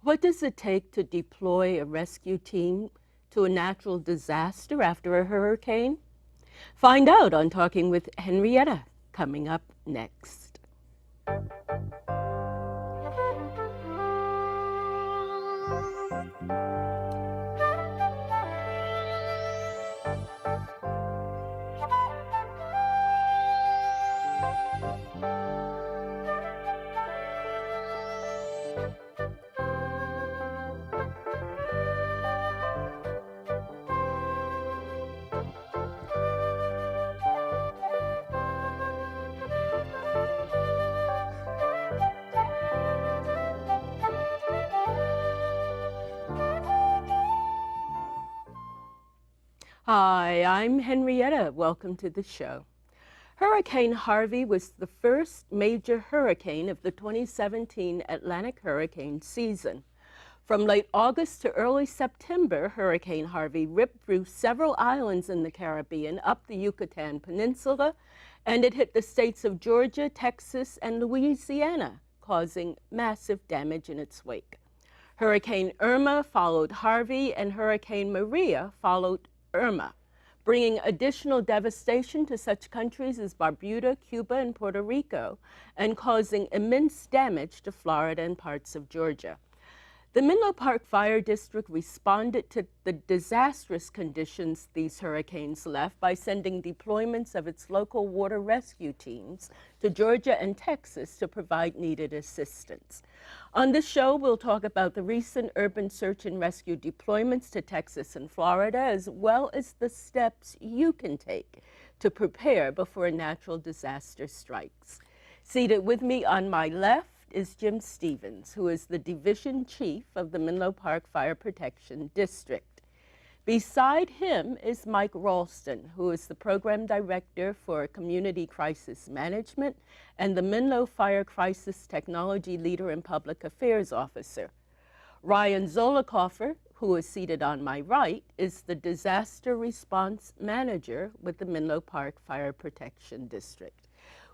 What does it take to deploy a rescue team to a natural disaster after a hurricane? Find out on Talking with Henrietta, coming up next. Hi, I'm Henrietta. Welcome to the show. Hurricane Harvey was the first major hurricane of the 2017 Atlantic hurricane season. From late August to early September, Hurricane Harvey ripped through several islands in the Caribbean up the Yucatan Peninsula, and it hit the states of Georgia, Texas, and Louisiana, causing massive damage in its wake. Hurricane Irma followed Harvey, and Hurricane Maria followed Irma, bringing additional devastation to such countries as Barbuda, Cuba, and Puerto Rico, and causing immense damage to Florida and parts of Georgia. The Menlo Park Fire District responded to the disastrous conditions these hurricanes left by sending deployments of its local water rescue teams to Georgia and Texas to provide needed assistance. On this show, we'll talk about the recent urban search and rescue deployments to Texas and Florida, as well as the steps you can take to prepare before a natural disaster strikes. Seated with me on my left is Jim Stevens, who is the Division Chief of the Menlo Park Fire Protection District. Beside him is Mike Ralston, who is the Program Director for Community Crisis Management and the Menlo Fire Crisis Technology Leader and Public Affairs Officer. Ryan Zollicoffer, who is seated on my right, is the Disaster Response Manager with the Menlo Park Fire Protection District.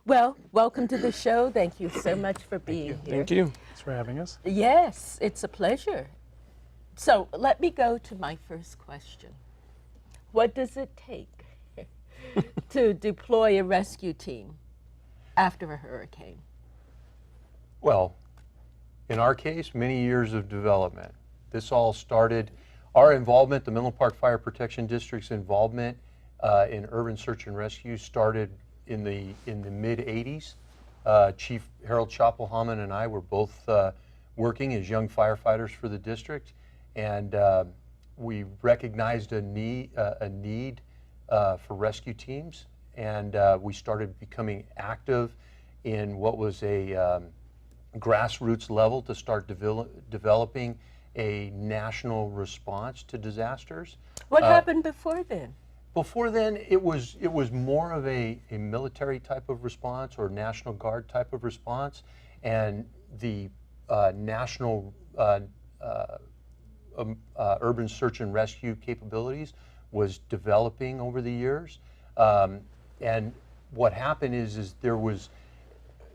Well, welcome to the show. Thank you so much for being here. Thank you. Thanks for having us. Yes, it's a pleasure. So let me go to my first question. What does it take to deploy a rescue team after a hurricane? Well, in our case, many years of development. This all started, our involvement, the Menlo Park Fire Protection District's involvement in urban search and rescue started in the mid-'80s. Chief Harold Choppelhammond and I were both working as young firefighters for the district, and we recognized a need for rescue teams, and we started becoming active in what was a grassroots level to start developing a national response to disasters. What happened before then? Before then, it was more of a military type of response or National Guard type of response, and the national urban search and rescue capabilities was developing over the years. And what happened is there was,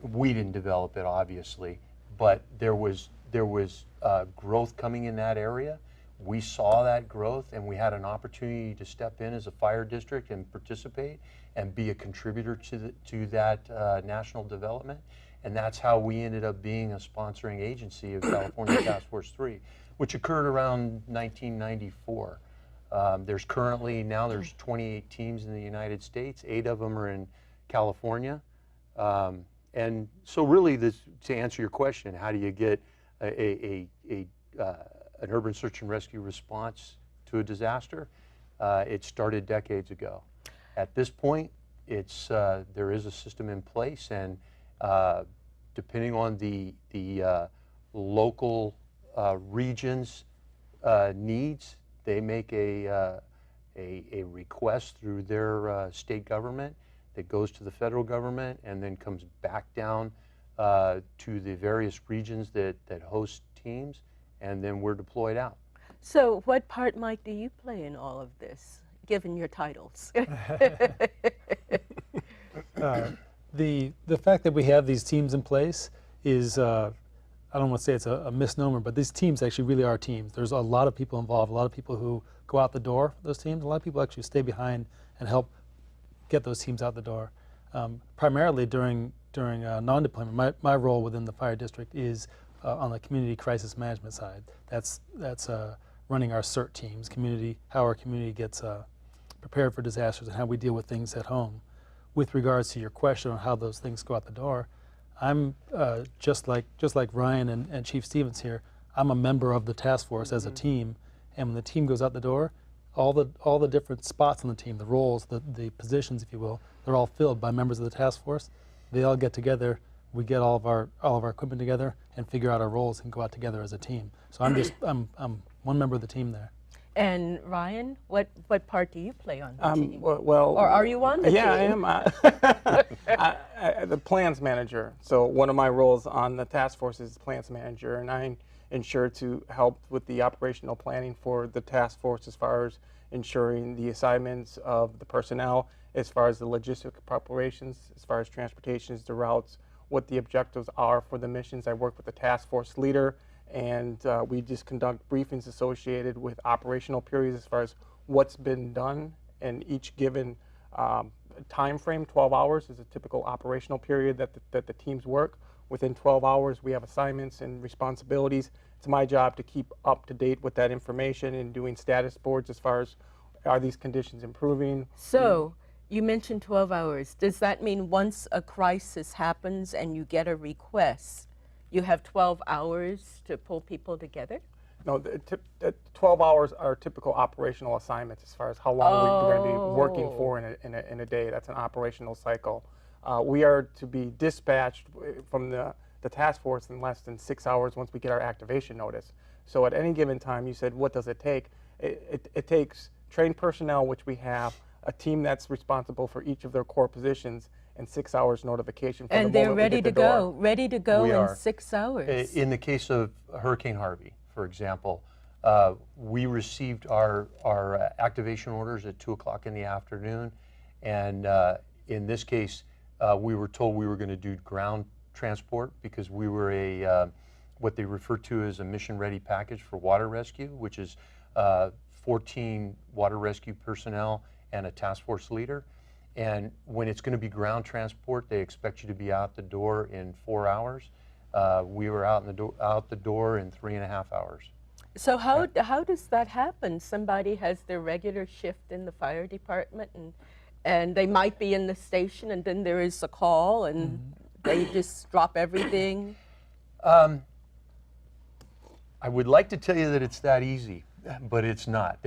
we didn't develop it obviously, but there was growth coming in that area. We saw that growth, and we had an opportunity to step in as a fire district and participate and be a contributor to that national development. And that's how we ended up being a sponsoring agency of California Task Force 3, which occurred around 1994. There's 28 teams in the United States. 8 of them are in California. And so really, to answer your question, how do you get an urban search and rescue response to a disaster? It started decades ago. At this point, there is a system in place, and depending on the local region's needs, they make a request through their state government that goes to the federal government and then comes back down to the various regions that host teams, and then we're deployed out. So what part, Mike, do you play in all of this, given your titles? The fact that we have these teams in place is I don't want to say it's a misnomer, but these teams actually really are teams. There's a lot of people involved, a lot of people who go out the door for those teams. A lot of people actually stay behind and help get those teams out the door. Primarily during non-deployment, my role within the fire district is on the community crisis management side. That's running our CERT teams, how our community gets prepared for disasters and how we deal with things at home. With regards to your question on how those things go out the door, I'm just like Ryan and Chief Stevens here. I'm a member of the task force as a team, and when the team goes out the door, all the different spots on the team, the roles, the positions, if you will, they're all filled by members of the task force. They all get together. We get all of our equipment together and figure out our roles and go out together as a team. So I'm one member of the team there. And Ryan, what part do you play on the team? Well, or are you on the team? Yeah, I am. The plans manager. So one of my roles on the task force is plans manager, and I ensure to help with the operational planning for the task force as far as ensuring the assignments of the personnel, as far as the logistic preparations, as far as transportations, the routes, what the objectives are for the missions. I work with the task force leader, and we just conduct briefings associated with operational periods as far as what's been done in each given time frame. 12 hours is a typical operational period that the teams work. Within 12 hours, we have assignments and responsibilities. It's my job to keep up to date with that information and doing status boards as far as are these conditions improving. So you mentioned 12 hours. Does that mean once a crisis happens and you get a request, you have 12 hours to pull people together? No, the 12 hours are typical operational assignments as far as how long we're going to be working for in a day. That's an operational cycle. We are to be dispatched from the task force in less than 6 hours once we get our activation notice. So at any given time, you said, what does it take? It takes trained personnel, which we have, a team that's responsible for each of their core positions, and 6 hours notification for and the they're moment we ready hit to the door. ready to go We in are. 6 hours. In the case of Hurricane Harvey, for example, we received our activation orders at 2 o'clock in the afternoon, and in this case, we were told we were going to do ground transport because we were what they refer to as a mission-ready package for water rescue, which is 14 water rescue personnel and a task force leader. And when it's going to be ground transport, they expect you to be out the door in 4 hours. We were out the door in 3.5 hours. So how does that happen? Somebody has their regular shift in the fire department, and they might be in the station, and then there is a call, and they just drop everything. I would like to tell you that it's that easy, but it's not.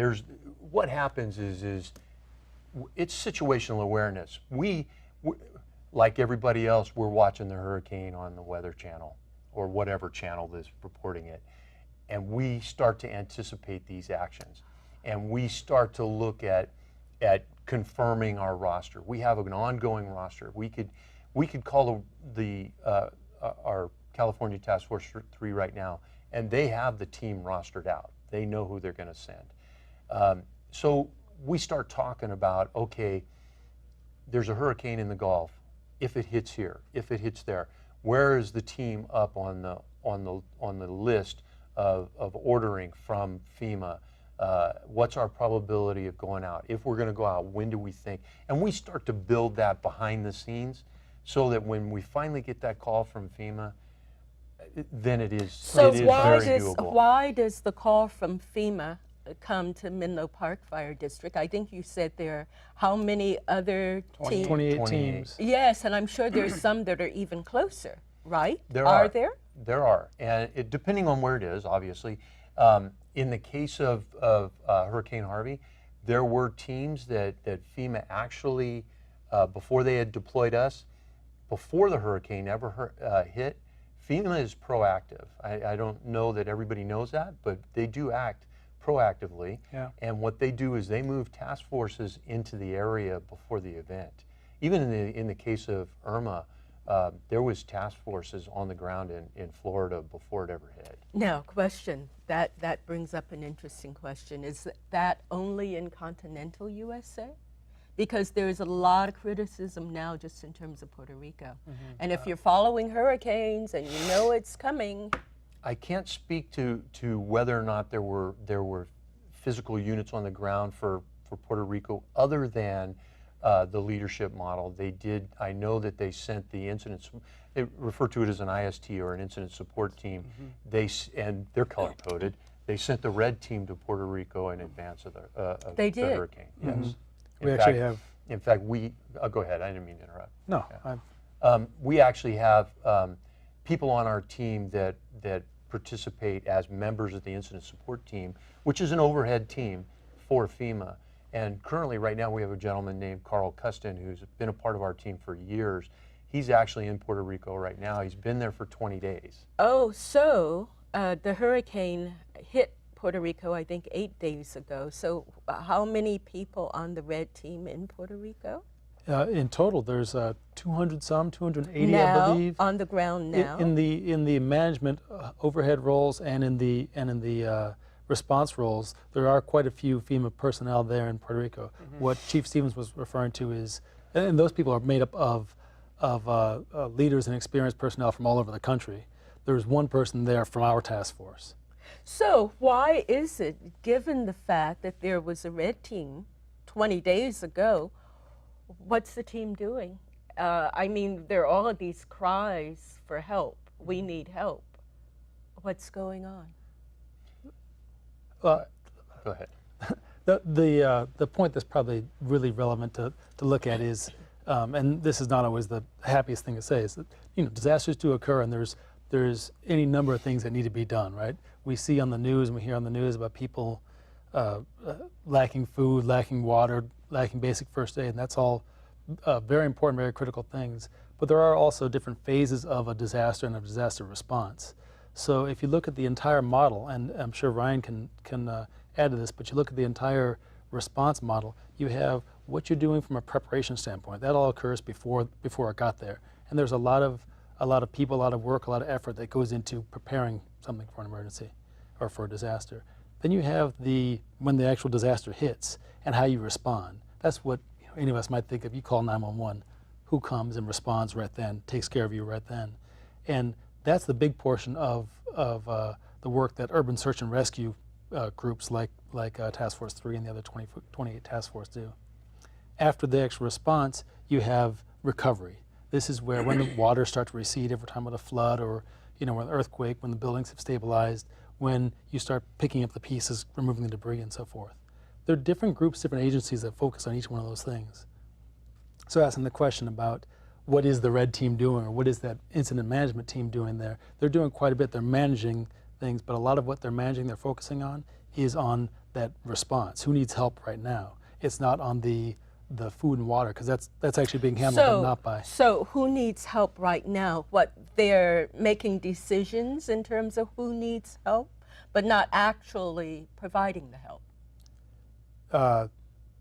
What happens is it's situational awareness. We, like everybody else, we're watching the hurricane on the Weather Channel or whatever channel is reporting it, and we start to anticipate these actions, and we start to look at confirming our roster. We have an ongoing roster. We could call our California Task Force 3 right now, and they have the team rostered out. They know who they're going to send. So we start talking about, okay, there's a hurricane in the Gulf. If it hits here, if it hits there, where is the team up on the list of ordering from FEMA? What's our probability of going out? If we're going to go out, when do we think? And we start to build that behind the scenes so that when we finally get that call from FEMA, then it is very doable. Why does the call from FEMA come to Menlo Park Fire District? I think you said there are how many other teams? 28 teams. Yes, and I'm sure there's some that are even closer, right? There are. Are there? There are, and depending on where it is, obviously. In the case of Hurricane Harvey, there were teams that FEMA actually, before they had deployed us, before the hurricane ever hit, FEMA is proactive. I don't know that everybody knows that, but they do act proactively. Yeah. And what they do is they move task forces into the area before the event. Even in the case of Irma, there was task forces on the ground in Florida before it ever hit. Now, question, that brings up an interesting question. Is that only in continental USA? Because there's a lot of criticism now just in terms of Puerto Rico. And if you're following hurricanes and you know it's coming, I can't speak to whether or not there were physical units on the ground for Puerto Rico other than the leadership model. They did. I know that they sent the incidents. They refer to it as an IST or an incident support team. And they're color coded. They sent the red team to Puerto Rico in advance of They the did. hurricane. Yes. We actually have. In fact, go ahead. I didn't mean to interrupt. No, We actually have people on our team that participate as members of the incident support team, which is an overhead team for FEMA. And currently, right now, we have a gentleman named Carl Custon who's been a part of our team for years. He's actually in Puerto Rico right now. He's been there for 20 days. Oh, so the hurricane hit Puerto Rico, I think, 8 days ago. So how many people on the red team in Puerto Rico? in total, there's 280, now, I believe, on the ground now. in the management overhead roles and in the response roles. There are quite a few FEMA personnel there in Puerto Rico. Mm-hmm. What Chief Stevens was referring to is, and those people are made up of leaders and experienced personnel from all over the country. There's one person there from our task force. So why is it, given the fact that there was a red team 20 days ago, what's the team doing? I mean, there are all of these cries for help. We need help. What's going on? Go ahead. The point that's probably really relevant to look at is, and this is not always the happiest thing to say, is that disasters do occur, and there's any number of things that need to be done, right? We see on the news and we hear on the news about people lacking food, lacking water, lacking basic first aid, and that's all very important, very critical things. But there are also different phases of a disaster and a disaster response. So if you look at the entire model, and I'm sure Ryan can add to this, but you look at the entire response model, you have what you're doing from a preparation standpoint. That all occurs before it got there. And there's a lot of people, a lot of work, a lot of effort that goes into preparing something for an emergency or for a disaster. Then you have when the actual disaster hits and how you respond. That's what any of us might think of. You call 911, who comes and responds right then, takes care of you right then. And that's the big portion of the work that urban search and rescue groups like Task Force 3 and the other 28 task force do. After the actual response, you have recovery. This is where when the waters start to recede every time with a flood or when an earthquake, when the buildings have stabilized, when you start picking up the pieces, removing the debris and so forth. There are different groups, different agencies that focus on each one of those things. So asking the question about what is the red team doing or what is that incident management team doing there, they're doing quite a bit. They're managing things, but a lot of what they're managing, they're focusing on is on that response. Who needs help right now? It's not on the food and water, because that's actually being handled, but not by. So who needs help right now? What, they're making decisions in terms of who needs help, but not actually providing the help?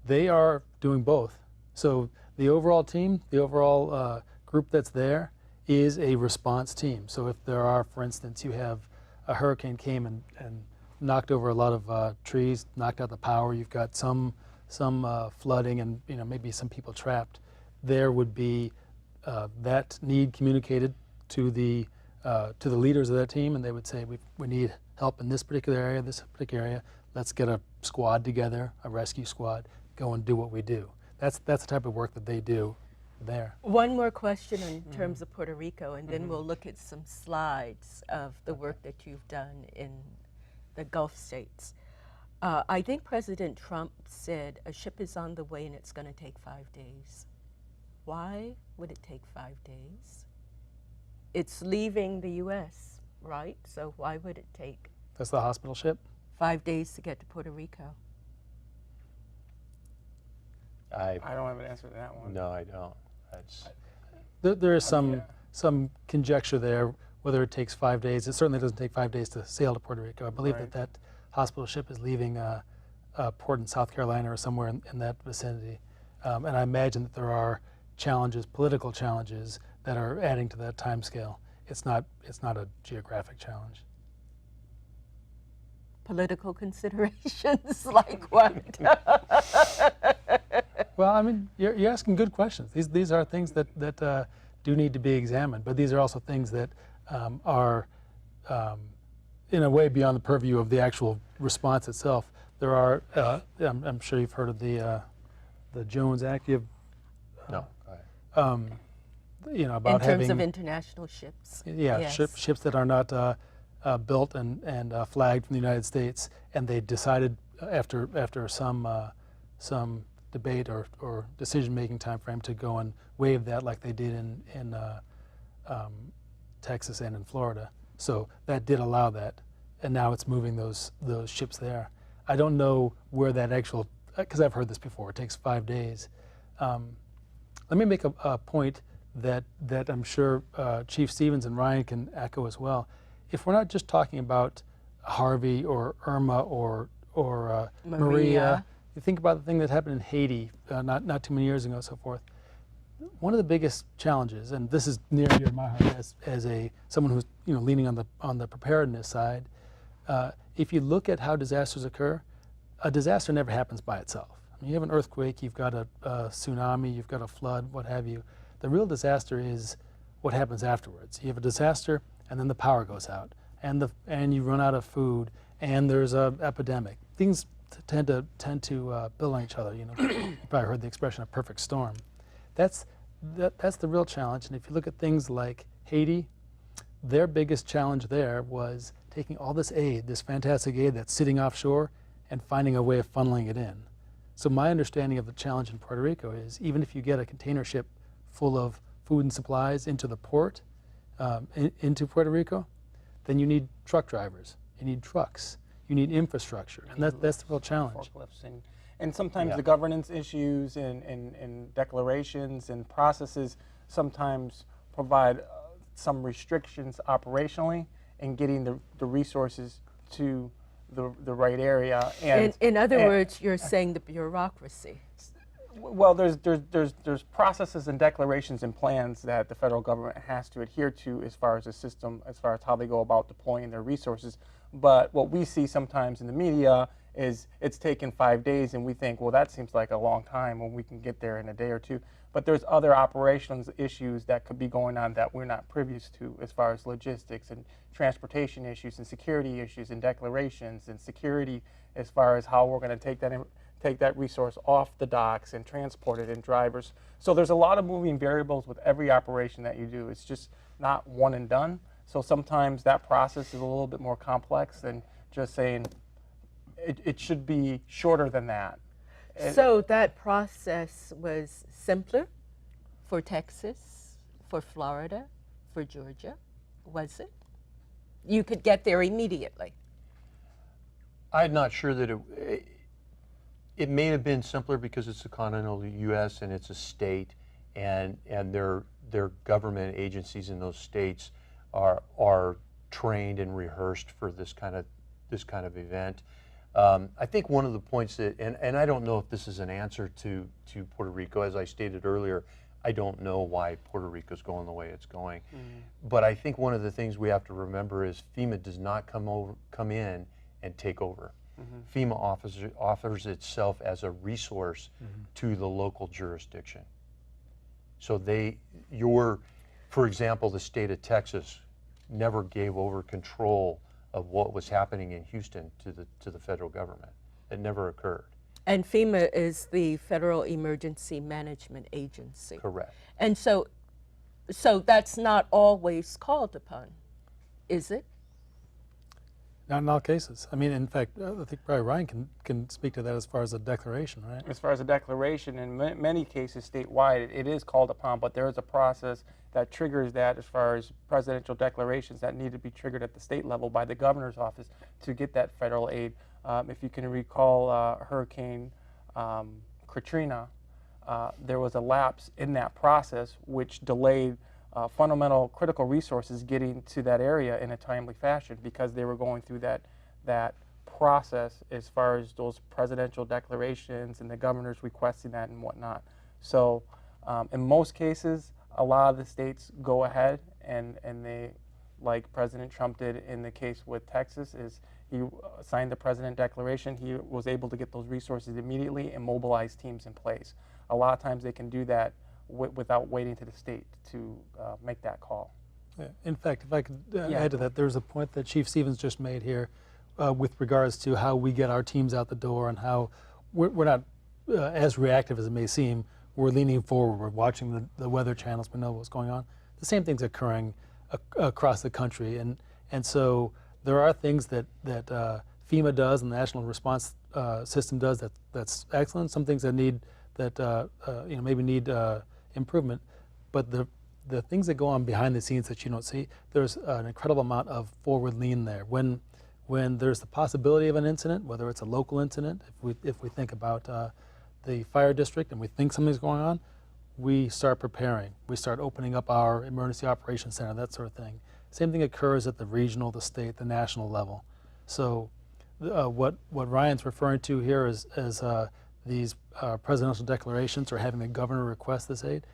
They are doing both. So the overall team, the overall group that's there is a response team. So if there are, for instance, you have a hurricane came and knocked over a lot of trees, knocked out the power, you've got some flooding and maybe some people trapped, there would be that need communicated to the leaders of that team, and they would say, we need help in this particular area, let's get a squad together, a rescue squad, go and do what we do. That's the type of work that they do there. One more question in terms of Puerto Rico, and then we'll look at some slides of the work that you've done in the Gulf states. I think President Trump said a ship is on the way and it's going to take 5 days. Why would it take 5 days? It's leaving the U.S., right? So why would it take? That's the hospital ship? 5 days to get to Puerto Rico. I don't have an answer to that one. No, I don't. There is some conjecture there whether it takes 5 days. It certainly doesn't take 5 days to sail to Puerto Rico. I believe that hospital ship is leaving a port in South Carolina or somewhere in that vicinity. And I imagine that there are challenges, political challenges, that are adding to that time scale. It's not a geographic challenge. Political considerations like what? Well, I mean, you're asking good questions. These are things that do need to be examined, but these are also things that are in a way beyond the purview of the actual response itself. There are, I'm sure you've heard of the Jones Act. You No, go ahead. have, you know, about In terms having of international ships. yeah, Yes. ships that are not built and flagged from the United States, and they decided after some debate or decision-making time frame to go and waive that, like they did in Texas and in Florida. So that did allow that, and now it's moving those ships there. I don't know where that actual, because I've heard this before. It takes 5 days. Let me make a point that I'm sure Chief Stevens and Ryan can echo as well. If we're not just talking about Harvey or Irma or Maria, you think about the thing that happened in Haiti not too many years ago and so forth. One of the biggest challenges, and this is near and dear to my heart as someone who's leaning on the preparedness side, if you look at how disasters occur, a disaster never happens by itself. I mean, you have an earthquake, you've got a tsunami, you've got a flood, what have you. The real disaster is what happens afterwards. You have a disaster, and then the power goes out, and you run out of food, and there's an epidemic. Things tend to build on each other. You probably heard the expression "a perfect storm." That's the real challenge. And if you look at things like Haiti, their biggest challenge there was taking all this aid, this fantastic aid that's sitting offshore, and finding a way of funneling it in. So my understanding of the challenge in Puerto Rico is, even if you get a container ship full of food and supplies into the port, into Puerto Rico, then you need truck drivers, you need trucks, you need infrastructure, and that's the real challenge. Forklifts and sometimes Yeah. the governance issues and declarations and processes sometimes provide some restrictions operationally in getting the resources to the right area. And In other words, you're saying the bureaucracy. well, there's processes and declarations and plans that the federal government has to adhere to as far as the system, as far as how they go about deploying their resources. But what we see sometimes in the media is it's taken 5 days, and we think, well, that seems like a long time when we can get there in a day or two. But there's other operations issues that could be going on that we're not privy to, as far as logistics and transportation issues and security issues and declarations and security as far as how we're going to take that resource off the docks and transport it, and drivers. So there's a lot of moving variables with every operation that you do. It's just not one and done. So sometimes that process is a little bit more complex than just saying it should be shorter than that. So that process was simpler for Texas, for Florida, for Georgia, was it? You could get there immediately. I'm not sure that it may have been simpler because it's the continental U.S. and it's a state, and their government agencies in those states are trained and rehearsed for this kind of event. I think one of the points that, and I don't know if this is an answer to Puerto Rico, as I stated earlier, I don't know why Puerto Rico's going the way it's going. But I think one of the things we have to remember is FEMA does not come in and take over. FEMA offers itself as a resource to the local jurisdiction. So for example, the state of Texas never gave over control of what was happening in Houston to the federal government. It never occurred. And FEMA is the Federal Emergency Management Agency. Correct. And so that's not always called upon, is it? Not in all cases. I mean, in fact, I think probably Ryan can speak to that as far as a declaration, right? As far as a declaration, in many cases statewide, it is called upon, but there is a process that triggers that as far as presidential declarations that need to be triggered at the state level by the governor's office to get that federal aid. If you can recall Hurricane Katrina, there was a lapse in that process which delayed fundamental critical resources getting to that area in a timely fashion because they were going through that process as far as those presidential declarations and the governors requesting that and whatnot. So in most cases, a lot of the states go ahead and they, like President Trump did in the case with Texas, is he signed the President Declaration. He was able to get those resources immediately and mobilize teams in place. A lot of times they can do that without waiting to the state to make that call. Yeah. In fact, if I could Yeah. add to that, there's a point that Chief Stevens just made here with regards to how we get our teams out the door and how we're not as reactive as it may seem. We're leaning forward. We're watching the weather channels. We know what's going on. The same thing's occurring across the country, and so there are things that FEMA does and the National Response System does that's excellent. Some things that need maybe need improvement, but the things that go on behind the scenes that you don't see, there's an incredible amount of forward lean there. When there's the possibility of an incident, whether it's a local incident, if we think about the fire district and we think something's going on, we start preparing. We start opening up our emergency operations center, that sort of thing. Same thing occurs at the regional, the state, the national level. So what Ryan's referring to here is these presidential declarations or having the governor request this aid.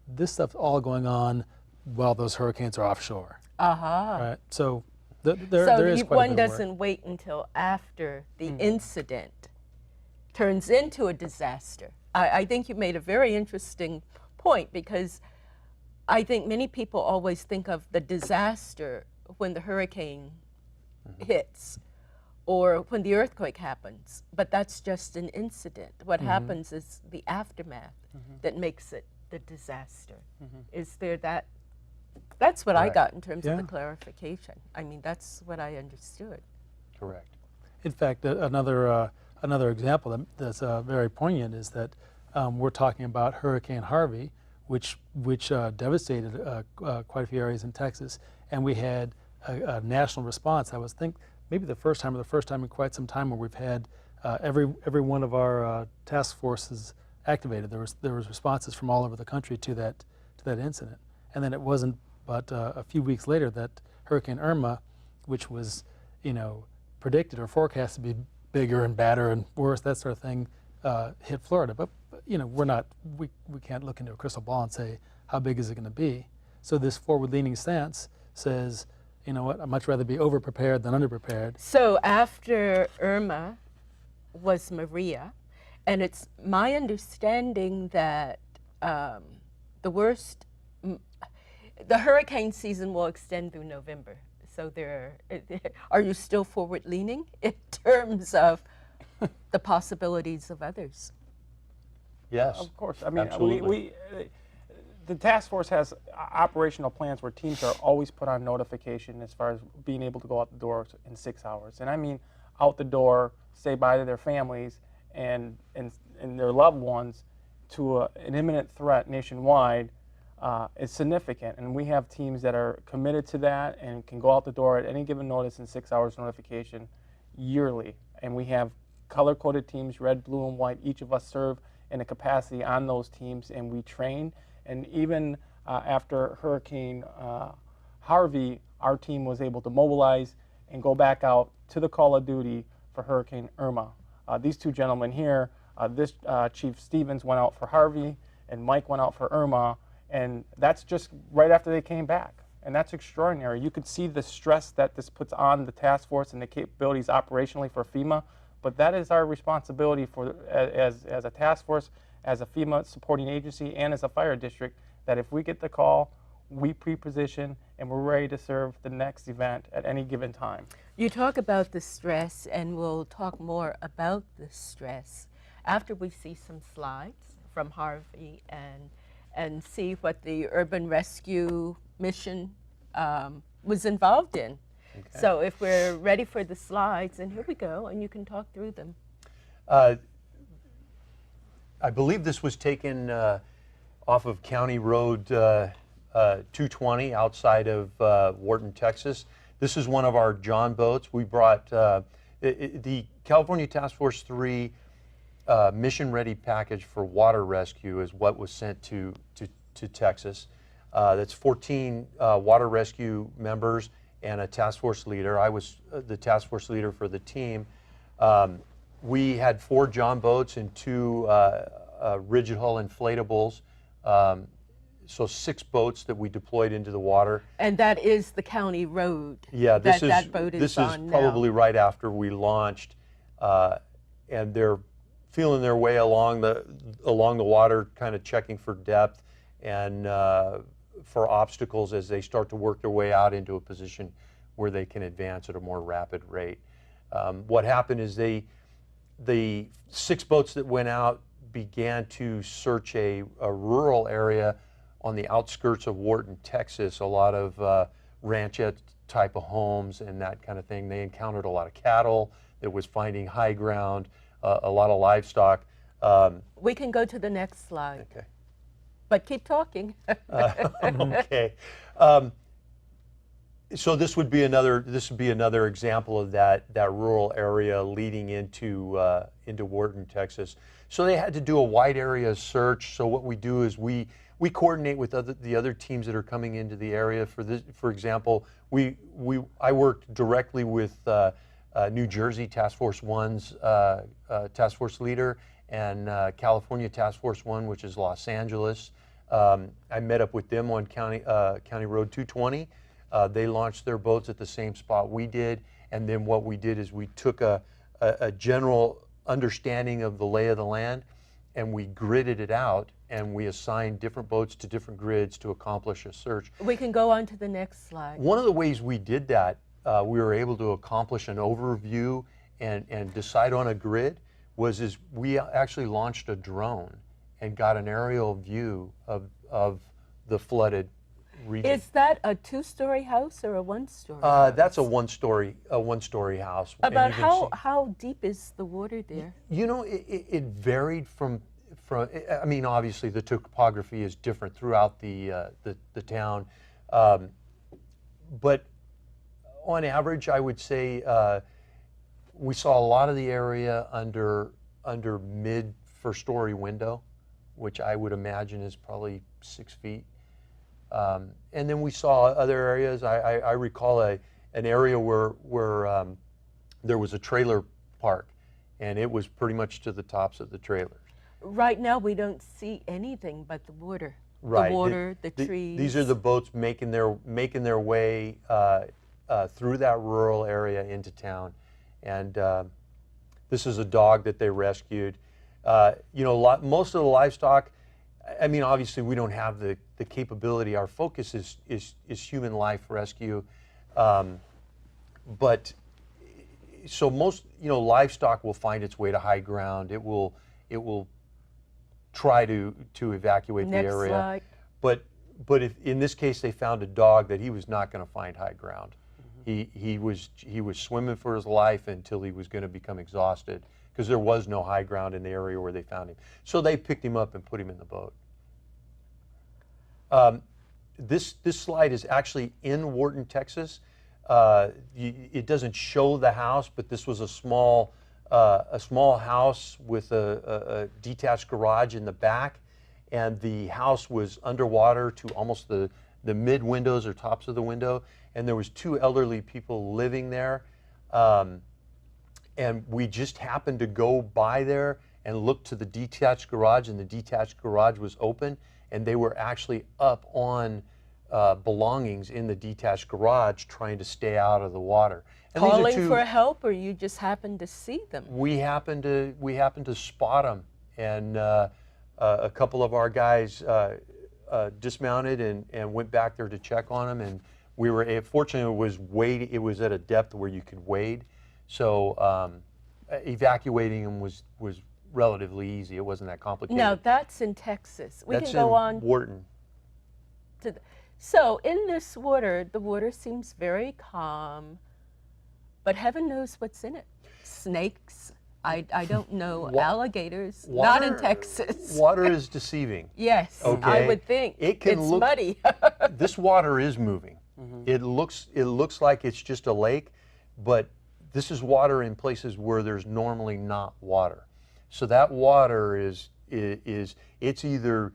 This stuff's all going on while those hurricanes are offshore. Right. So there is quite a bit one of work. doesn't wait until after the incident turns into a disaster. I think you made a very interesting point, because I think many people always think of the disaster when the hurricane hits or when the earthquake happens, but that's just an incident. What happens is the aftermath that makes it the disaster. Is there that? That's what I got in terms of the clarification. I mean, that's what I understood. Correct. In fact, another example that's very poignant is that we're talking about Hurricane Harvey, which devastated quite a few areas in Texas, and we had a national response. I think maybe the first time in quite some time where we've had every one of our task forces activated. There was responses from all over the country to that incident, and then it wasn't but a few weeks later that Hurricane Irma, which was predicted or forecast to be bigger and badder and worse, that sort of thing, hit Florida. But we can't look into a crystal ball and say how big is it going to be. So this forward-leaning stance says, you know what, I'd much rather be over-prepared than under-prepared. So after Irma was Maria, and it's my understanding that the hurricane season will extend through November. So are you still forward-leaning in terms of the possibilities of others? Yes. Of course. I mean, absolutely. the task force has operational plans where teams are always put on notification as far as being able to go out the door in 6 hours. And I mean out the door, say bye to their families and their loved ones to an imminent threat nationwide is significant. And we have teams that are committed to that and can go out the door at any given notice in 6 hours notification yearly. And we have color-coded teams, red, blue, and white. Each of us serve in a capacity on those teams, and we train. And even after Hurricane Harvey, our team was able to mobilize and go back out to the call of duty for Hurricane Irma. These two gentlemen here, Chief Stevens went out for Harvey, and Mike went out for Irma, and that's just right after they came back. And that's extraordinary. You could see the stress that this puts on the task force and the capabilities operationally for FEMA, but that is our responsibility as a task force, as a FEMA supporting agency, and as a fire district, that if we get the call, we pre-position and we're ready to serve the next event at any given time. You talk about the stress, and we'll talk more about the stress after we see some slides from Harvey and see what the urban rescue mission was involved in. Okay. So if we're ready for the slides, and here we go, and you can talk through them. I believe this was taken off of County Road 220 outside of Wharton, Texas. This is one of our John boats. We brought the California Task Force 3 mission ready package for water rescue is what was sent to Texas. That's 14 water rescue members and a task force leader. I was the task force leader for the team. We had 4 John boats and 2 rigid hull inflatables. So 6 boats that we deployed into the water. And that is the county road. Yeah, that boat is on now. Probably right after we launched, and they're feeling their way along the water, kind of checking for depth, and for obstacles as they start to work their way out into a position where they can advance at a more rapid rate. What happened is the 6 boats that went out began to search a rural area on the outskirts of Wharton, Texas, a lot of ranchette type of homes and that kind of thing. They encountered a lot of cattle that was finding high ground, a lot of livestock. We can go to the next slide, Okay. but keep talking. Okay. So this would be another example of that rural area leading into Wharton, Texas. So they had to do a wide area search. So what we do is we coordinate with the other teams that are coming into the area. For example, I worked directly with New Jersey Task Force 1's task force leader and California Task Force 1, which is Los Angeles. I met up with them on County Road 220. They launched their boats at the same spot we did, and then what we did is we took a general understanding of the lay of the land, and we gridded it out, and we assigned different boats to different grids to accomplish a search. We can go on to the next slide. One of the ways we did that, we were able to accomplish an overview and decide on a grid, is we actually launched a drone and got an aerial view of the flooded region. Is that a 2-story house or a 1-story? That's a one-story house. And About you can see- how deep is the water there? You know, it varied from. I mean, obviously the topography is different throughout the town, but on average, I would say we saw a lot of the area under mid first-story window, which I would imagine is probably 6 feet. And then we saw other areas. I recall an area where there was a trailer park, and it was pretty much to the tops of the trailers. Right now, we don't see anything but the water. Right. The water, the trees. These are the boats making their way through that rural area into town, and this is a dog that they rescued. You know, most of the livestock. I mean, obviously, we don't have the capability. Our focus is human life rescue, but so most livestock will find its way to high ground. It will try to evacuate Next the area. slide. But if in this case they found a dog that he was not going to find high ground. He was swimming for his life until he was going to become exhausted, because there was no high ground in the area where they found him. So they picked him up and put him in the boat. This slide is actually in Wharton, Texas. It doesn't show the house, but this was a small house with a detached garage in the back, and the house was underwater to almost the mid windows or tops of the window, and there was 2 elderly people living there. And we just happened to go by there and look to the detached garage, and the detached garage was open, and they were actually up on belongings in the detached garage trying to stay out of the water. And these are Calling for help, or you just happened to see them? We happened to spot them, and a couple of our guys dismounted and went back there to check on them, and we were fortunately it was at a depth where you could wade. So evacuating them was relatively easy. It wasn't that complicated. Now, that's in Texas. That's can go in on Wharton. to so in this water, the water seems very calm, but heaven knows what's in it. Snakes. I don't know. Alligators. Not in Texas. Water is deceiving. Yes, I Okay. would think. It can it's look- muddy. This water is moving. It looks like it's just a lake, but this is water in places where there's normally not water. So that water is it's either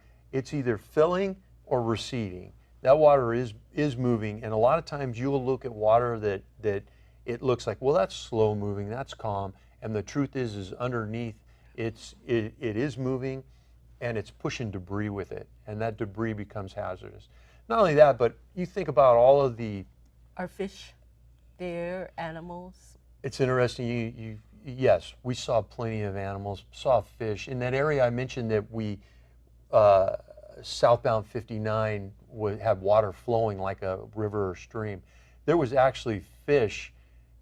filling or receding. That water is moving, and a lot of times you'll look at water that it looks like, well, that's slow moving, that's calm, and the truth is underneath it is moving, and it's pushing debris with it, and that debris becomes hazardous. Not only that, but you think about all of the. Are fish there, animals? It's interesting. Yes, we saw plenty of animals, saw fish in that area. I mentioned that we southbound 59 had water flowing like a river or stream. There was actually fish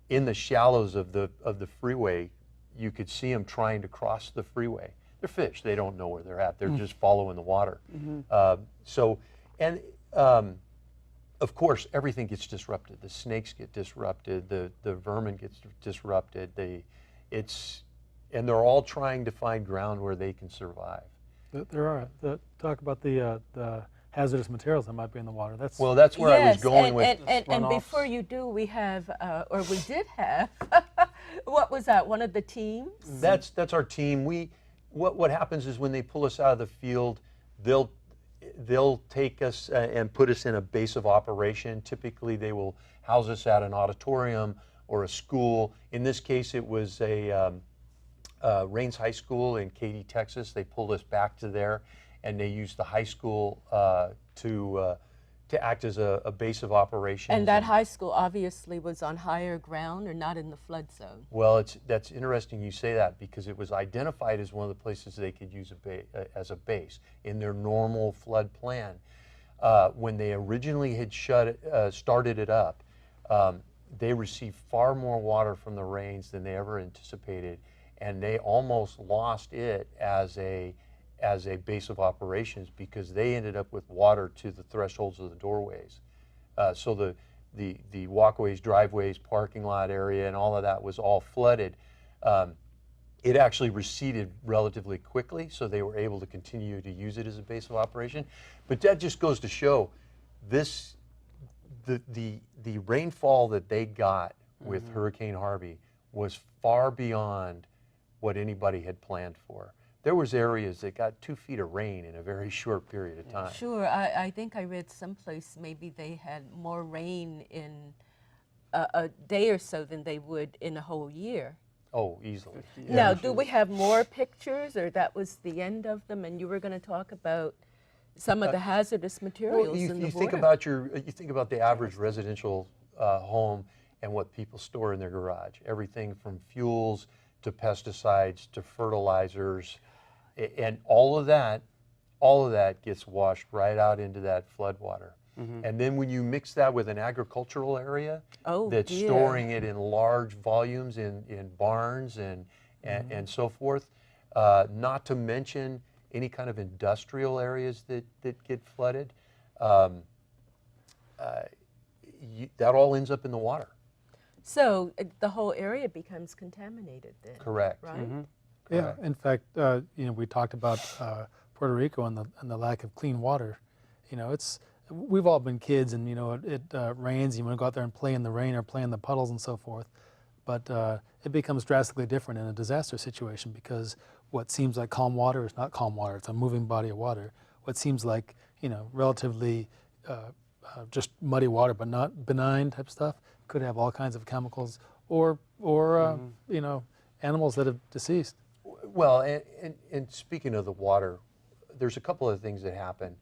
in the shallows of the freeway. You could see them trying to cross the freeway. They're fish. They don't know where they're at. They're just following the water. Of course, everything gets disrupted. The snakes get disrupted. The vermin gets disrupted. And they're all trying to find ground where they can survive. There are. Talk about the hazardous materials that might be in the water. That's Well, that's where I was Yes, going with. and runoffs. before you do, we have, or we did have, what was that? One of the teams? That's our team. What happens is when they pull us out of the field, they'll take us and put us in a base of operation. Typically, they will house us at an auditorium or a school. In this case, it was a Rains High School in Katy, Texas. They pulled us back to there, and they used the high school to act as a base of operations. And that high school obviously was on higher ground or not in the flood zone. Well, that's interesting you say that, because it was identified as one of the places they could use as a base in their normal flood plan. When they originally had started it up, they received far more water from the rains than they ever anticipated, and they almost lost it as a base of operations because they ended up with water to the thresholds of the doorways. So the walkways, driveways, parking lot area, and all of that was all flooded. It actually receded relatively quickly, so they were able to continue to use it as a base of operation. But that just goes to show the rainfall that they got with Hurricane Harvey was far beyond what anybody had planned for. There was areas that got 2 feet of rain in a very short period of time. Sure, I think I read someplace maybe they had more rain in a day or so than they would in a whole year. Oh, easily. Now, do we have more pictures, or that was the end of them, and you were going to talk about some of the hazardous materials Well, you in the think water? you think about the average residential home and what people store in their garage. Everything from fuels to pesticides to fertilizers, and all of that gets washed right out into that floodwater. And then when you mix that with an agricultural area that's dear. storing it in large volumes in barns and so forth, not to mention any kind of industrial areas that get flooded, that all ends up in the water. So the whole area becomes contaminated then. Correct. Right? Yeah. In fact, we talked about Puerto Rico and the lack of clean water. We've all been kids, and it rains. You want to go out there and play in the rain or play in the puddles and so forth. But it becomes drastically different in a disaster situation, because what seems like calm water is not calm water. It's a moving body of water. What seems like relatively just muddy water, but not benign type stuff, could have all kinds of chemicals or animals that have deceased. Well, and speaking of the water, there's a couple of things that happen.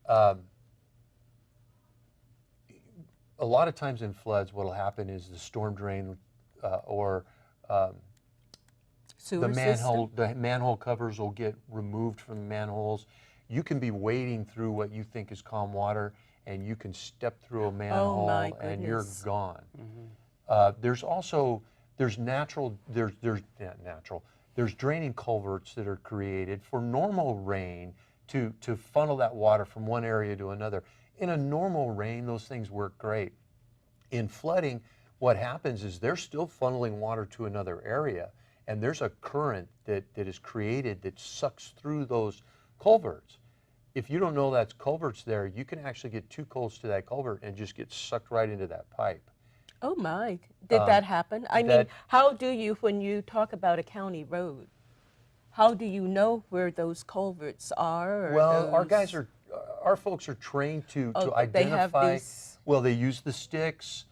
A lot of times in floods, what will happen is the storm drain or Sewer the manhole covers will get removed from the manholes. You can be wading through what you think is calm water, and you can step through a manhole and you're goodness. gone. There's draining culverts that are created for normal rain to funnel that water from one area to another. In a normal rain, those things work great. In flooding, what happens is they're still funneling water to another area, and there's a current that is created that sucks through those culverts. If you don't know that's culverts there, you can actually get too close to that culvert and just get sucked right into that pipe. Oh my, did that happen? I mean, how do you, when you talk about a county road, how do you know where those culverts are? Or Well, our folks are trained to identify. They have these. Well, they use the sticks.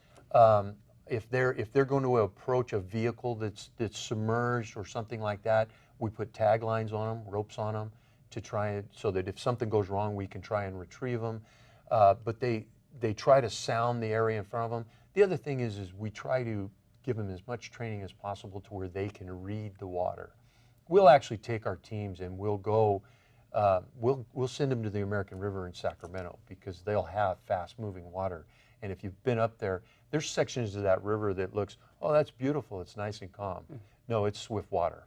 If they're going to approach a vehicle that's submerged or something like that, we put taglines on them, ropes on them, to try it so that if something goes wrong, we can try and retrieve them. But they try to sound the area in front of them. The other thing is we try to give them as much training as possible to where they can read the water. We'll actually take our teams and we'll go we'll send them to the American River in Sacramento because they'll have fast-moving water. And if you've been up there, there's sections of that river that looks, oh, that's beautiful, it's nice and calm. No, it's swift water.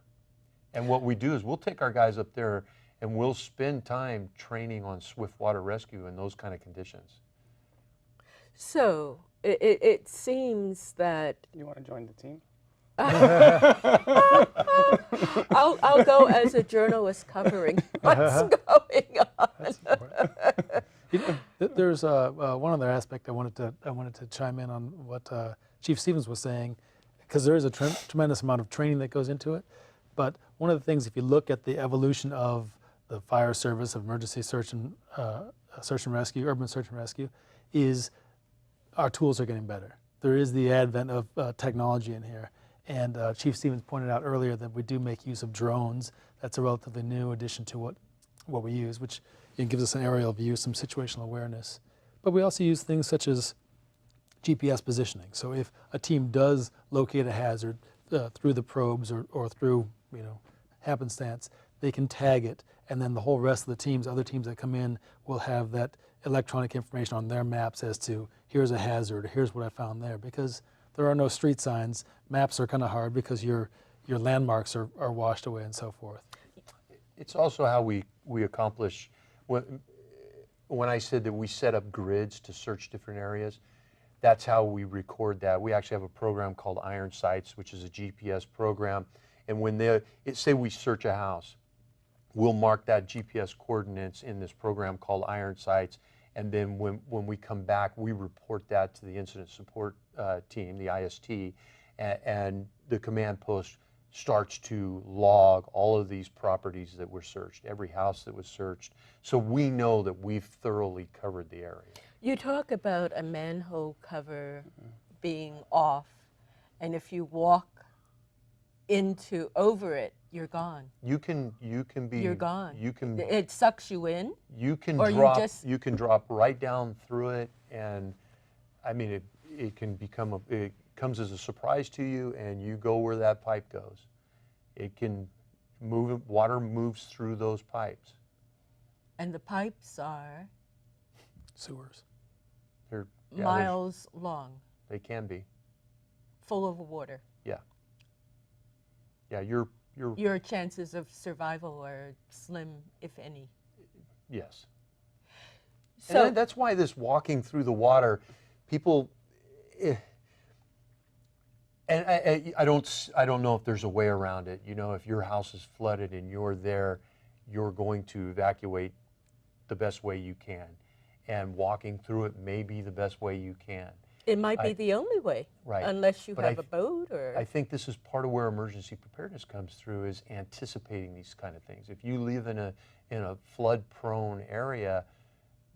And what we do is we'll take our guys up there and we'll spend time training on swift water rescue in those kind of conditions. So it seems that You want to join the team? I'll go as a journalist covering what's going on. That's important. There's one other aspect I wanted to chime in on what Chief Stevens was saying, because there is a tremendous amount of training that goes into it. But one of the things, if you look at the evolution of the fire service, of emergency search and rescue, urban search and rescue, is our tools are getting better. There is the advent of technology in here. And Chief Stevens pointed out earlier that we do make use of drones. That's a relatively new addition to what we use, which gives us an aerial view, some situational awareness. But we also use things such as GPS positioning. So if a team does locate a hazard through the probes or through happenstance, they can tag it, and then the whole rest of the teams, other teams that come in, will have that electronic information on their maps as to here's a hazard, or here's what I found there. Because there are no street signs, maps are kind of hard because your landmarks are washed away and so forth. It's also how we accomplish, when I said that we set up grids to search different areas, that's how we record that. We actually have a program called Iron Sights, which is a GPS program. And when say we search a house, we'll mark that GPS coordinates in this program called Iron Sights. And then when we come back, we report that to the incident support team, the IST, and the command post starts to log all of these properties that were searched, every house that was searched. So we know that we've thoroughly covered the area. You talk about a manhole cover being off, and if you walk over it, you're gone. You can be. You're gone. You can. It sucks you in. You can or drop. You just. You can drop right down through it, and I mean it can become it comes as a surprise to you, and you go where that pipe goes. It can move. Water moves through those pipes. And the pipes are Sewers. They're miles long. They can be. Full of water. Yeah. Yeah, your chances of survival are slim, if any. Yes. So and that's why this walking through the water, people, and I don't know if there's a way around it. If your house is flooded and you're there, you're going to evacuate the best way you can, and walking through it may be the best way you can. It might be the only way, right? Unless you have a boat or. I think this is part of where emergency preparedness comes through, is anticipating these kind of things. If you live in a flood-prone area,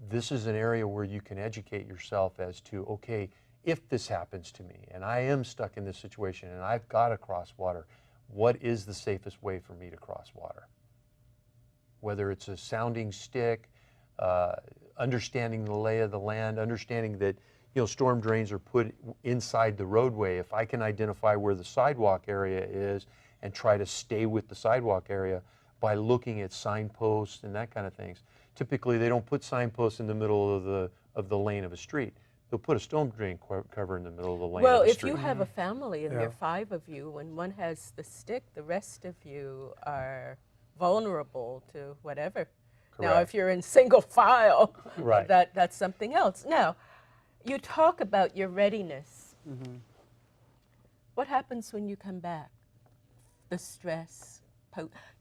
this is an area where you can educate yourself as to, okay, if this happens to me and I am stuck in this situation and I've got to cross water, what is the safest way for me to cross water? Whether it's a sounding stick, understanding the lay of the land, understanding that storm drains are put inside the roadway. If I can identify where the sidewalk area is and try to stay with the sidewalk area by looking at signposts and that kind of things. Typically, they don't put signposts in the middle of the lane of a street. They'll put a storm drain cover in the middle of the lane well, of the if street. you have a family and there are 5 of you, when one has the stick, the rest of you are vulnerable to whatever. Correct. Now, if you're in single file, Right. that's something else. Now, you talk about your readiness. What happens when you come back? The stress.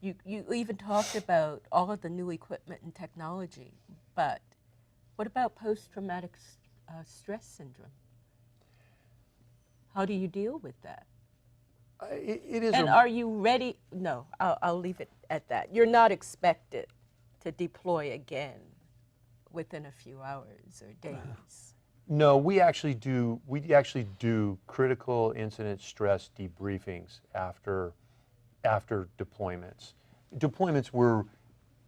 You even talked about all of the new equipment and technology, but what about post-traumatic stress syndrome? How do you deal with that? It is. And are you ready? No, I'll leave it at that. You're not expected to deploy again within a few hours or days. No, we actually do critical incident stress debriefings after deployments. Deployments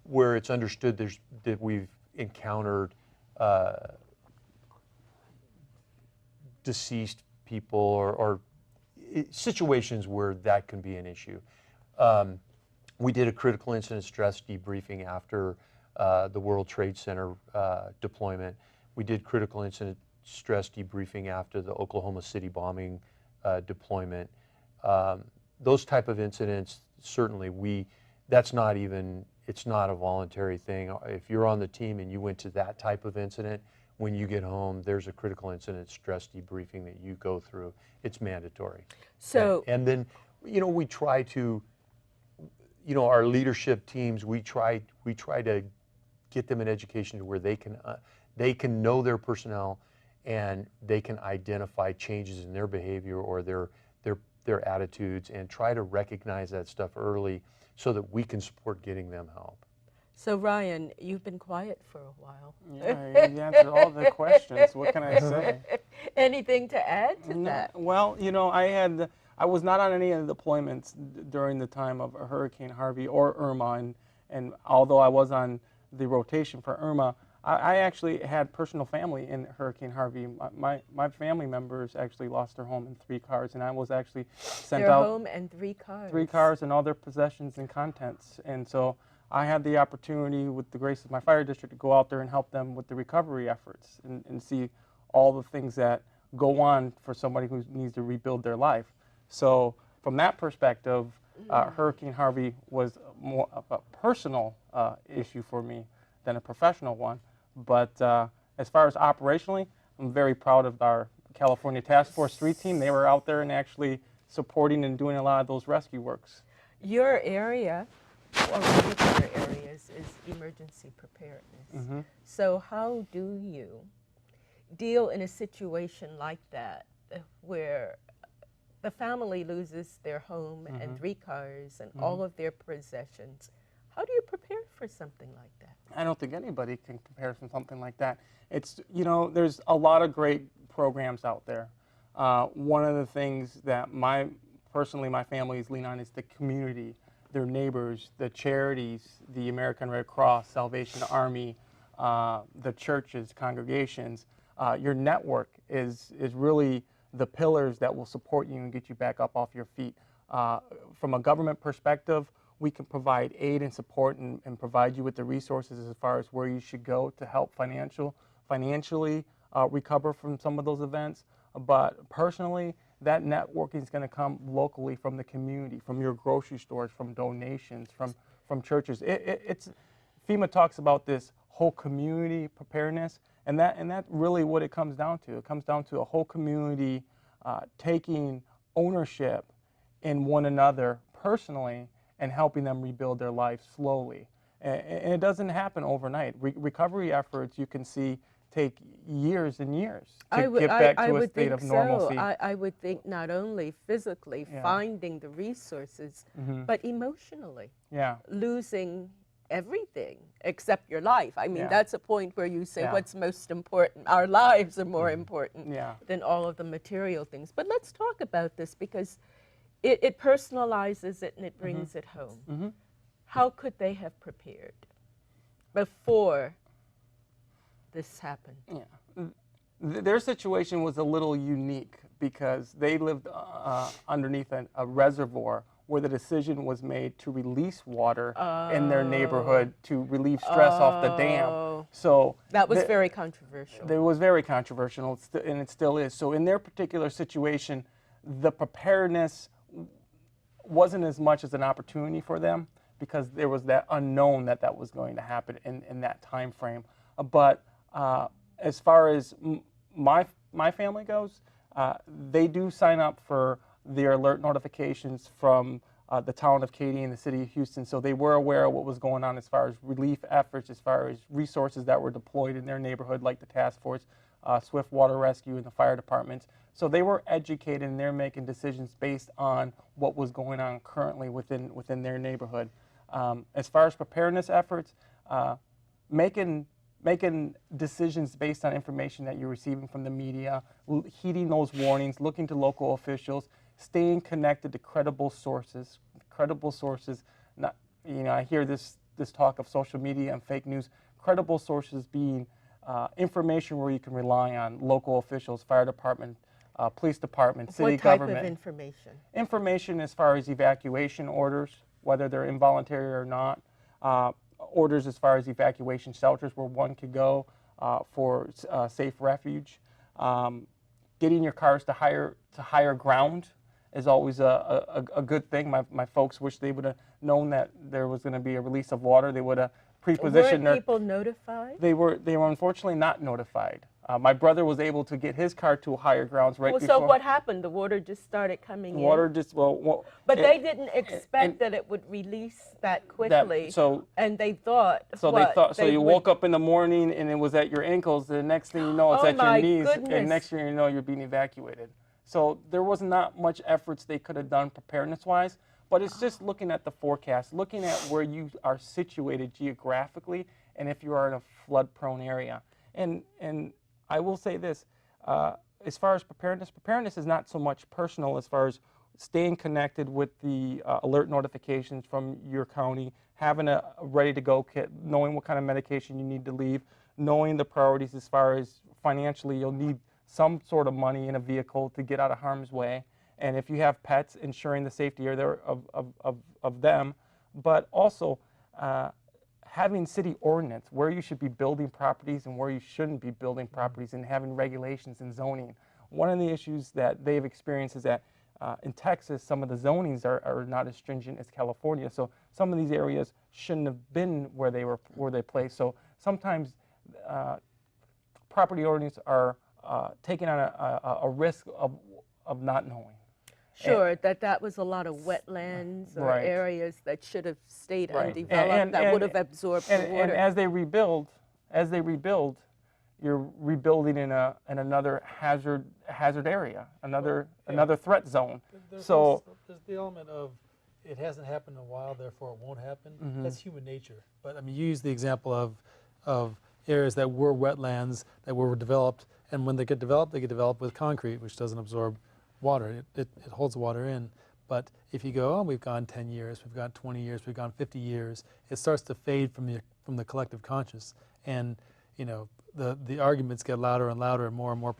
where it's understood that we've encountered deceased people or situations where that can be an issue. We did a critical incident stress debriefing after the World Trade Center deployment. We did critical incident stress debriefing after the Oklahoma City bombing deployment. Those type of incidents, certainly that's not even, it's not a voluntary thing. If you're on the team and you went to that type of incident, when you get home, there's a critical incident stress debriefing that you go through. It's mandatory. So, and then, we try to, our leadership teams, we try to get them an education to where they can know their personnel and they can identify changes in their behavior or their attitudes and try to recognize that stuff early so that we can support getting them help. so Ryan, you've been quiet for a while. Yeah, you answered all the questions. What can I say? Anything to add to that? Well, I was not on any of the deployments during the time of Hurricane Harvey or Irma, and although I was on the rotation for Irma, I actually had personal family in Hurricane Harvey. My family members actually lost their home in 3 cars, and I was actually sent Their out home and 3 cars. 3 cars and all their possessions and contents. And so I had the opportunity, with the grace of my fire district, to go out there and help them with the recovery efforts and see all the things that go on for somebody who needs to rebuild their life. So from that perspective, Hurricane Harvey was more of a personal issue for me than a professional one. But as far as operationally, I'm very proud of our California Task Force 3 team. They were out there and actually supporting and doing a lot of those rescue works. Your area, or one of your areas, is emergency preparedness. So how do you deal in a situation like that where the family loses their home and 3 cars and all of their possessions? How do you prepare for something like that? I don't think anybody can prepare for something like that. It's, there's a lot of great programs out there. One of the things that personally my families lean on is the community, their neighbors, the charities, the American Red Cross, Salvation Army, the churches, congregations. Your network is really the pillars that will support you and get you back up off your feet. From a government perspective, we can provide aid and support and provide you with the resources as far as where you should go to help financially recover from some of those events. But personally, that networking is going to come locally from the community, from your grocery stores, from donations, from churches. It's FEMA talks about this whole community preparedness, and that's really what it comes down to. It comes down to a whole community taking ownership in one another personally and helping them rebuild their life slowly. And it doesn't happen overnight. Recovery efforts, you can see, take years and years to get back to a state of normalcy. I would think not only physically finding the resources, but emotionally. Yeah. Losing everything except your life. I mean, Yeah. that's a point where you say, Yeah. what's most important? Our lives are more important Yeah. than all of the material things. But let's talk about this, because it personalizes it and it brings it home. How could they have prepared before this happened? Yeah. Their situation was a little unique because they lived underneath a reservoir where the decision was made to release water in their neighborhood to relieve stress off the dam. So that was very controversial. It was very controversial, and it still is. So in their particular situation, the preparedness wasn't as much as an opportunity for them because there was that unknown that was going to happen in that time frame. But as far as my family goes, they do sign up for their alert notifications from the town of Katy and the city of Houston, so they were aware of what was going on as far as relief efforts, as far as resources that were deployed in their neighborhood, like the task force, Swift Water Rescue, and the fire departments. So they were educated and they're making decisions based on what was going on currently within their neighborhood. As far as preparedness efforts, making decisions based on information that you're receiving from the media, heeding those warnings, looking to local officials, staying connected to credible sources. Not, I hear this talk of social media and fake news. Credible sources being information where you can rely on local officials, fire department, police department, city government. What type of information? Information as far as evacuation orders, whether they're involuntary or not. Orders as far as evacuation shelters where one could go for safe refuge. Getting your cars to higher ground is always a good thing. My folks wish they would have known that there was going to be a release of water. They would have pre-positioned Weren't people notified? They were unfortunately not notified. My brother was able to get his car to higher grounds right before. So what happened? The water just started coming in? Water just, well but they didn't expect that it would release that quickly. And they thought, so you woke up in the morning and it was at your ankles. The next thing you know, it's at your knees. Goodness. And next thing you know, you're being evacuated. So there was not much efforts they could have done preparedness-wise. But it's just looking at the forecast, looking at where you are situated geographically, and if you are in a flood-prone area. And I will say this, as far as preparedness is not so much personal as far as staying connected with the alert notifications from your county, having a ready-to-go kit, knowing what kind of medication you need to leave, knowing the priorities as far as financially you'll need some sort of money in a vehicle to get out of harm's way. And if you have pets, ensuring the safety of them, but also having city ordinance where you should be building properties and where you shouldn't be building properties, and having regulations and zoning. One of the issues that they've experienced is that in Texas, some of the zonings are not as stringent as California. So some of these areas shouldn't have been where they placed. So sometimes property owners are taking on a risk of not knowing. Sure, that was a lot of wetlands or areas that should have stayed undeveloped, that would have absorbed the water. And as they rebuild, you're rebuilding in another hazard area, another threat zone. There's the element of it hasn't happened in a while, therefore it won't happen. That's human nature. But I mean, you use the example of areas that were wetlands that were developed, and when they get developed with concrete, which doesn't absorb water. It holds the water in. But if you go, oh, we've gone 10 years, we've gone 20 years, we've gone 50 years, it starts to fade from the collective conscious, and you know the arguments get louder and louder and more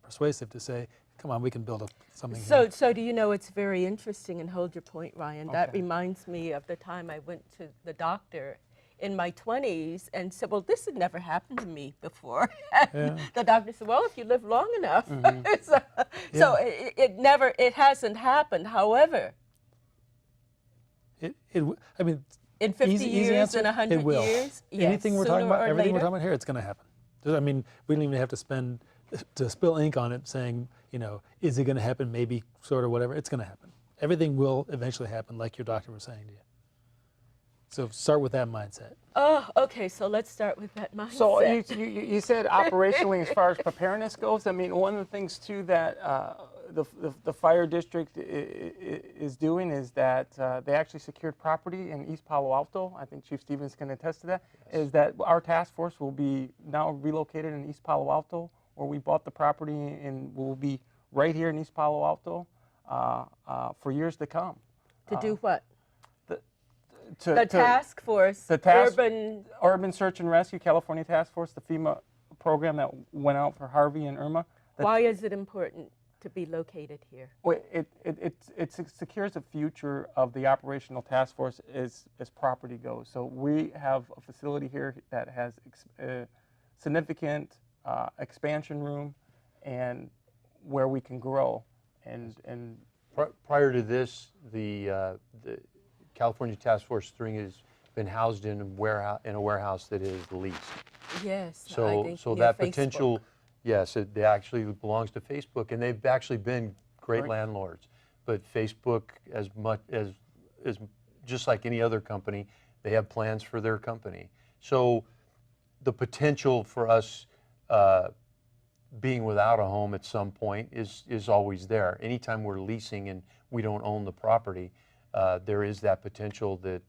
persuasive to say, come on, we can build something. So do you know, it's very interesting, and hold your point, Ryan. That reminds me of the time I went to the doctor in my 20s and said, well, this had never happened to me before. The doctor said, well, if you live long enough. So it hasn't happened. However, I mean, in 50 years, answer, in 100 years, anything we're talking about, everything we're later. talking about here, it's going to happen. I mean, we don't even have to spill ink on it saying, you know, is it going to happen, maybe, sort of, whatever. It's going to happen. Everything will eventually happen, like your doctor was saying to you. So start with that mindset. Oh, okay, so let's start with that mindset. So you said operationally, as far as preparedness goes, I mean, one of the things too that the fire district is doing is that they actually secured property in East Palo Alto. I think Chief Stevens can attest to that. Yes. Is that our task force will be now relocated in East Palo Alto, where we bought the property, and will be right here in East Palo Alto for years to come. To do what? The task force, Urban Search and Rescue, California Task Force, the FEMA program that went out for Harvey and Irma. Why is it important to be located here? Well, it secures the future of the operational task force as property goes. So we have a facility here that has significant expansion room and where we can grow. And prior to this, the California Task Force 3 has been housed in a warehouse that is leased. Yes. So that potential, yes, it actually belongs to Facebook, and they've actually been great landlords. But Facebook, as just like any other company, they have plans for their company. So the potential for us being without a home at some point is always there. Anytime we're leasing and we don't own the property, there is that potential that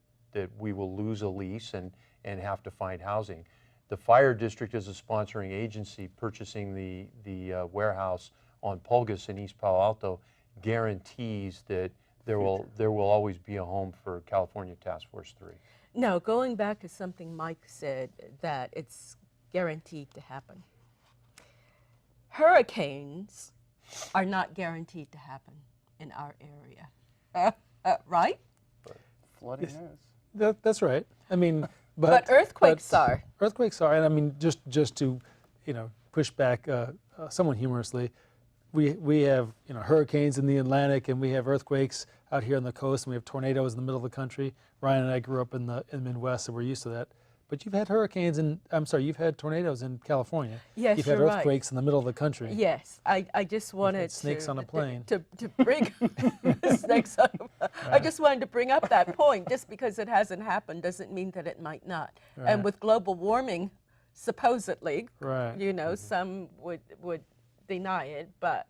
we will lose a lease and have to find housing. The fire district is a sponsoring agency purchasing the warehouse on Pulgas in East Palo Alto guarantees that there will always be a home for California Task Force 3. Now, going back to something Mike said, that it's guaranteed to happen. Hurricanes are not guaranteed to happen in our area. Right? flooding is. That's right. I mean, But earthquakes are. Earthquakes are, and I mean, just to, push back somewhat humorously, we have hurricanes in the Atlantic, and we have earthquakes out here on the coast, and we have tornadoes in the middle of the country. Ryan and I grew up in the Midwest, so we're used to that. But you've had you've had tornadoes in California. Yes, you've had you're right. earthquakes in the middle of the country. Yes, I just wanted snakes on a plane. to bring snakes on I just wanted to bring up that point. Just because it hasn't happened doesn't mean that it might not. Right. And with global warming, supposedly, right. some would deny it, but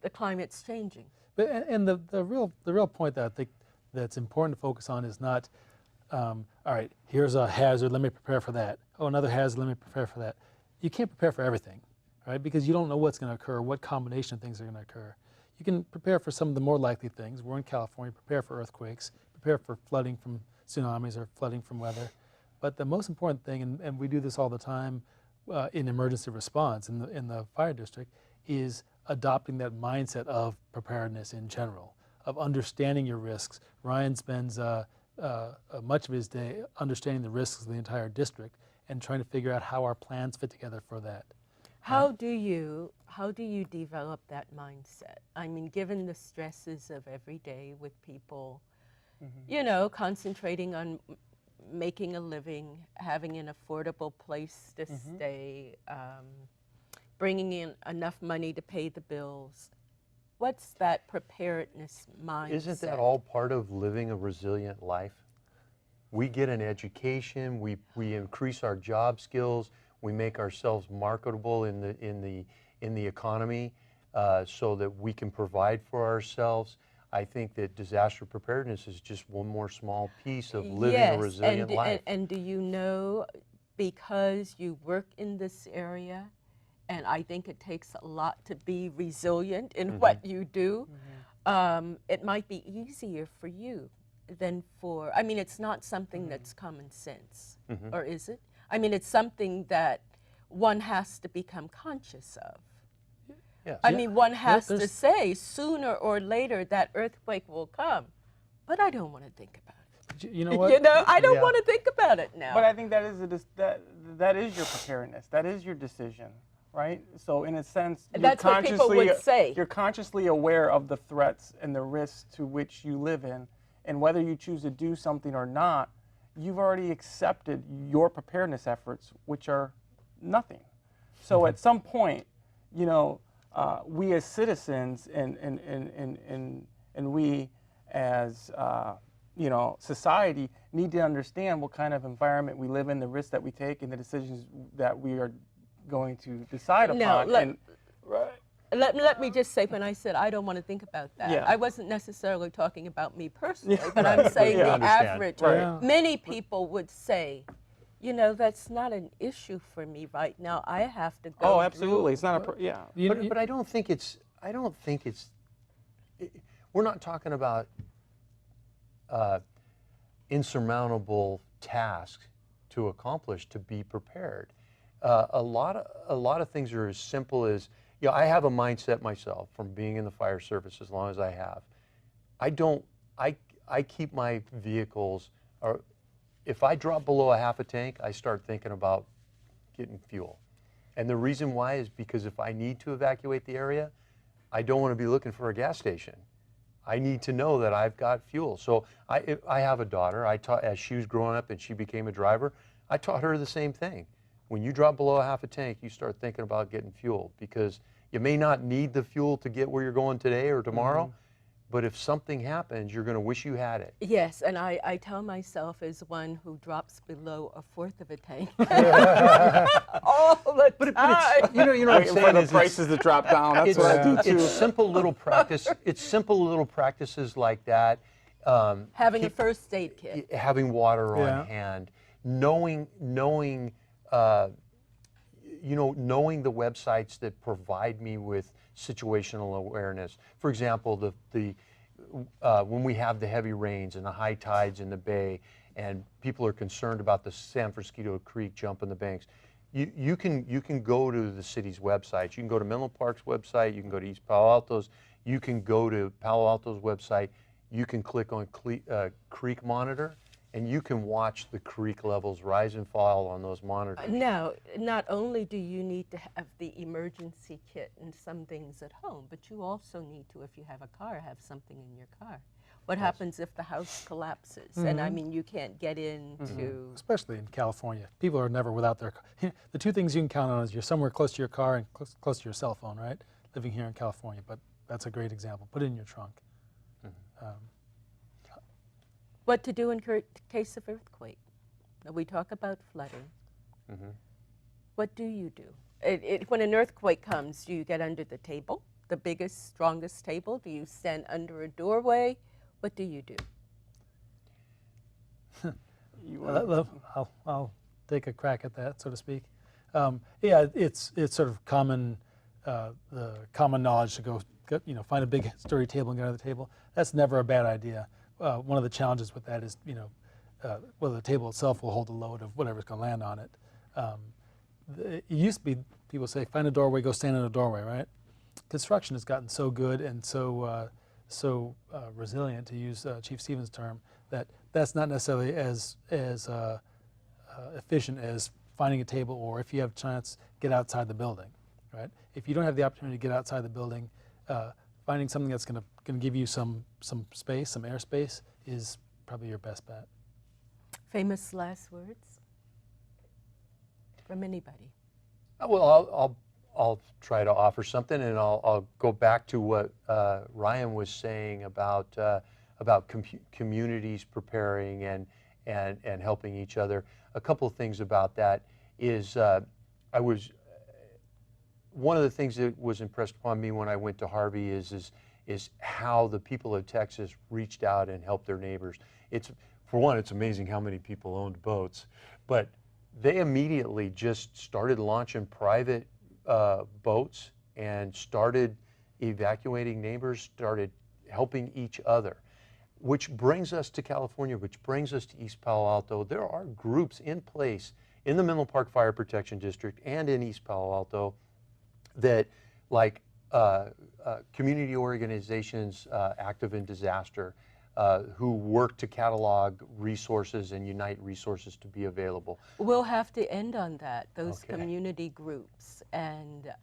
the climate's changing. But and the real point that I think that's important to focus on is not, all right, here's a hazard, let me prepare for that. Oh, another hazard, let me prepare for that. You can't prepare for everything, right? Because you don't know what's going to occur, what combination of things are going to occur. You can prepare for some of the more likely things. We're in California, prepare for earthquakes, prepare for flooding from tsunamis or flooding from weather. But the most important thing, and we do this all the time in emergency response in the fire district, is adopting that mindset of preparedness in general, of understanding your risks. Ryan spends much of his day understanding the risks of the entire district and trying to figure out how our plans fit together for that. How do you develop that mindset? I mean, given the stresses of every day with people, concentrating on making a living, having an affordable place to stay, bringing in enough money to pay the bills. What's that preparedness mindset? Isn't that all part of living a resilient life? We get an education, we increase our job skills, we make ourselves marketable in the economy so that we can provide for ourselves. I think that disaster preparedness is just one more small piece of living a resilient life. And do you know, because you work in this area, and I think it takes a lot to be resilient in what you do, it might be easier for you than for, I mean, it's not something that's common sense, or is it? I mean, it's something that one has to become conscious of. Yes. I mean, one has to say sooner or later that earthquake will come, but I don't want to think about it. You know what? I don't want to think about it now. But I think that is your preparedness. That is your decision, right? So in a sense, That's what people would say. You're consciously aware of the threats and the risks to which you live in, and whether you choose to do something or not, you've already accepted your preparedness efforts, which are nothing. So at some point, we as citizens and we as society need to understand what kind of environment we live in, the risks that we take, and the decisions that we are going to decide upon. Let me just say, when I said I don't want to think about that, I wasn't necessarily talking about me personally, but I'm saying the average. Many people would say, that's not an issue for me right now. I have to go. Oh, absolutely. It's not But I don't think it's. We're not talking about insurmountable tasks to accomplish to be prepared. A lot of things are as simple as, I have a mindset myself from being in the fire service as long as I have. I keep my vehicles, or if I drop below a half a tank, I start thinking about getting fuel. And the reason why is because if I need to evacuate the area, I don't want to be looking for a gas station. I need to know that I've got fuel. So I have a daughter. As she was growing up and she became a driver, I taught her the same thing. When you drop below a half a tank, you start thinking about getting fuel, because you may not need the fuel to get where you're going today or tomorrow, but if something happens, you're going to wish you had it. Yes, and I tell myself as one who drops below a fourth of a tank all the time. You know what I'm saying? For the prices to drop down. That's what I do too. It's simple little practice. It's simple little practices like that. Having a first aid kit. Having water on hand, knowing the websites that provide me with situational awareness. For example, when we have the heavy rains and the high tides in the bay, and people are concerned about the San Francisco Creek jump in the banks, you can go to the city's websites. You can go to Menlo Park's website. You can go to East Palo Alto's. You can go to Palo Alto's website. you can click on creek monitor, and you can watch the creek levels rise and fall on those monitors. Now, not only do you need to have the emergency kit and some things at home, but you also need to, if you have a car, have something in your car. What happens if the house collapses? And I mean, you can't get into... Especially in California. People are never without their car. The two things you can count on is you're somewhere close to your car and close to your cell phone, right? Living here in California, but that's a great example. Put it in your trunk. What to do in case of earthquake? Now, we talk about flooding. What do you do? When an earthquake comes, do you get under the table, the biggest, strongest table? Do you stand under a doorway? What do you do? I'll take a crack at that, so to speak. Yeah, it's sort of common the common knowledge to go find a big sturdy table and get under the table. That's never a bad idea. One of the challenges with that is whether the table itself will hold the load of whatever's going to land on it. It used to be people say find a doorway, go stand in a doorway, right? Construction has gotten so good and so resilient, to use Chief Stevens' term, that's not necessarily as efficient as finding a table, or if you have a chance, get outside the building, right? If you don't have the opportunity to get outside the building, finding something that's going to give you some space, some airspace, is probably your best bet. Famous last words from anybody? Well, I'll try to offer something, and I'll go back to what Ryan was saying about communities preparing and helping each other. A couple of things about that is one of the things that was impressed upon me when I went to Harvey is how the people of Texas reached out and helped their neighbors. For one, it's amazing how many people owned boats, but they immediately just started launching private boats and started evacuating neighbors, started helping each other, which brings us to California, which brings us to East Palo Alto. There are groups in place in the Menlo Park Fire Protection District and in East Palo Alto that, like community organizations active in disaster, who work to catalog resources and unite resources to be available. We'll have to end on that, those Okay. community groups and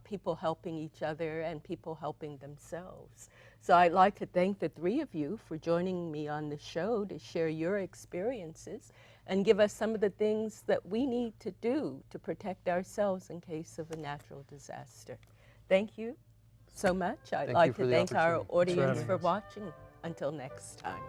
people helping each other and people helping themselves. So I'd like to thank the three of you for joining me on the show to share your experiences and give us some of the things that we need to do to protect ourselves in case of a natural disaster. Thank you so much. I'd Thank like you for to the thank our opportunity. audience having for us. watching. Until next time.